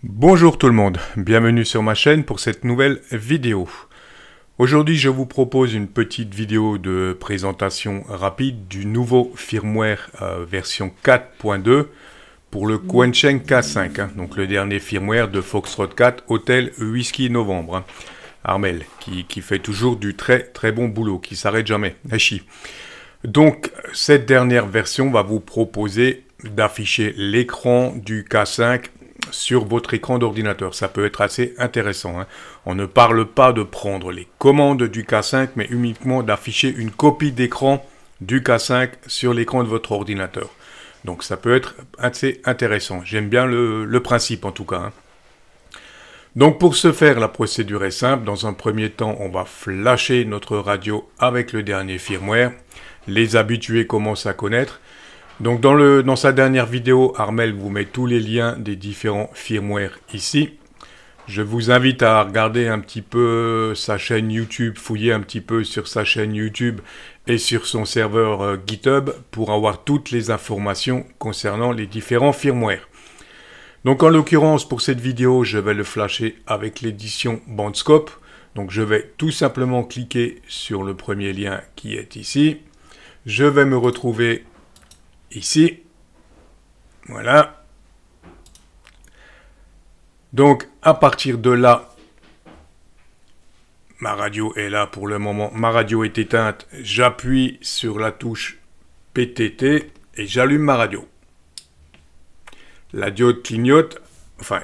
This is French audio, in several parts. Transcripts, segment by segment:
Bonjour tout le monde, bienvenue sur ma chaîne pour cette nouvelle vidéo. Aujourd'hui je vous propose une petite vidéo de présentation rapide du nouveau firmware version 4.2 pour le Quansheng K5, donc le dernier firmware de Foxtrot 4 Hotel Whisky Novembre. Armel, qui fait toujours du très bon boulot, qui s'arrête jamais, Hachi. Donc cette dernière version va vous proposer d'afficher l'écran du K5 sur votre écran d'ordinateur. Ça peut être assez intéressant. On ne parle pas de prendre les commandes du K5, mais uniquement d'afficher une copie d'écran du K5 sur l'écran de votre ordinateur. Donc ça peut être assez intéressant. J'aime bien le principe en tout cas. Donc pour ce faire, la procédure est simple. Dans un premier temps, on va flasher notre radio avec le dernier firmware. Les habitués commencent à connaître. Donc dans sa dernière vidéo, Armel vous met tous les liens des différents firmware ici. Je vous invite à regarder un petit peu sa chaîne YouTube, fouiller un petit peu sur sa chaîne YouTube et sur son serveur GitHub pour avoir toutes les informations concernant les différents firmware. Donc en l'occurrence pour cette vidéo, je vais le flasher avec l'édition Bandscope. Donc je vais tout simplement cliquer sur le premier lien qui est ici. Je vais me retrouver ici, voilà. Donc, à partir de là, ma radio est là pour le moment. Ma radio est éteinte. J'appuie sur la touche PTT et j'allume ma radio. La diode clignote, enfin,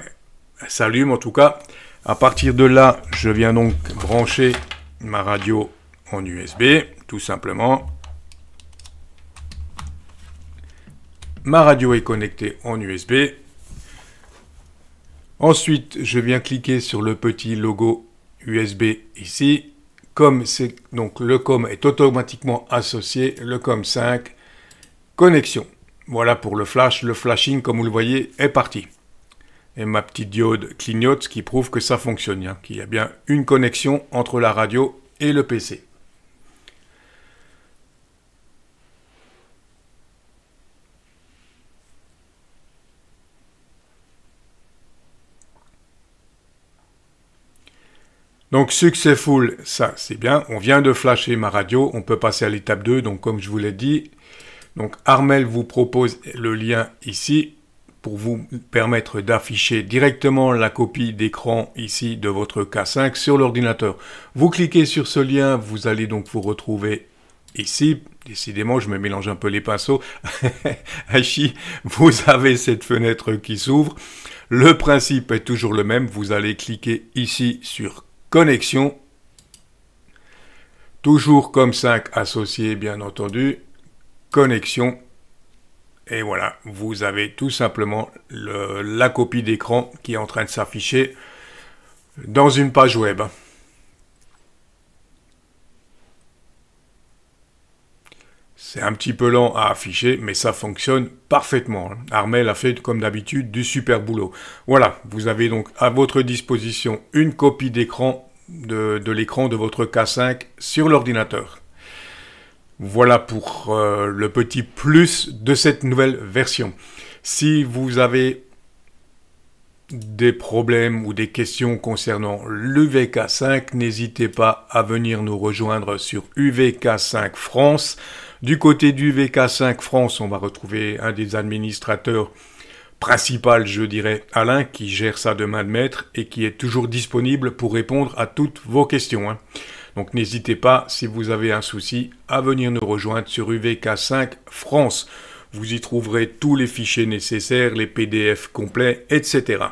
elle s'allume en tout cas. À partir de là, je viens donc brancher ma radio en USB, tout simplement. Ma radio est connectée en USB. Ensuite, je viens cliquer sur le petit logo USB ici. Donc le COM est automatiquement associé, le COM 5, connexion. Voilà pour le flash. Le flashing, comme vous le voyez, est parti. Et ma petite diode clignote, ce qui prouve que ça fonctionne, qu'il y a bien une connexion entre la radio et le PC. Donc successful, ça c'est bien, on vient de flasher ma radio, on peut passer à l'étape 2, donc comme je vous l'ai dit. Donc Armel vous propose le lien ici pour vous permettre d'afficher directement la copie d'écran ici de votre K5 sur l'ordinateur. Vous cliquez sur ce lien, vous allez donc vous retrouver ici. Décidément, je me mélange un peu les pinceaux. Hachi, vous avez cette fenêtre qui s'ouvre. Le principe est toujours le même, vous allez cliquer ici sur connexion, toujours comme 5 associé bien entendu, connexion, et voilà, vous avez tout simplement la copie d'écran qui est en train de s'afficher dans une page web. C'est un petit peu lent à afficher, mais ça fonctionne parfaitement. Armel a fait, comme d'habitude, du super boulot. Voilà, vous avez donc à votre disposition une copie d'écran de l'écran de votre K5 sur l'ordinateur. Voilà pour le petit plus de cette nouvelle version. Si vous avez des problèmes ou des questions concernant l'UVK5, n'hésitez pas à venir nous rejoindre sur UVK5 France. Du côté du UVK5 France, on va retrouver un des administrateurs principaux, je dirais, Alain, qui gère ça de main de maître et qui est toujours disponible pour répondre à toutes vos questions. Donc n'hésitez pas, si vous avez un souci, à venir nous rejoindre sur UVK5 France. Vous y trouverez tous les fichiers nécessaires, les PDF complets, etc.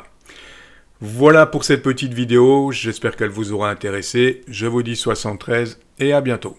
Voilà pour cette petite vidéo, j'espère qu'elle vous aura intéressé. Je vous dis 73 et à bientôt.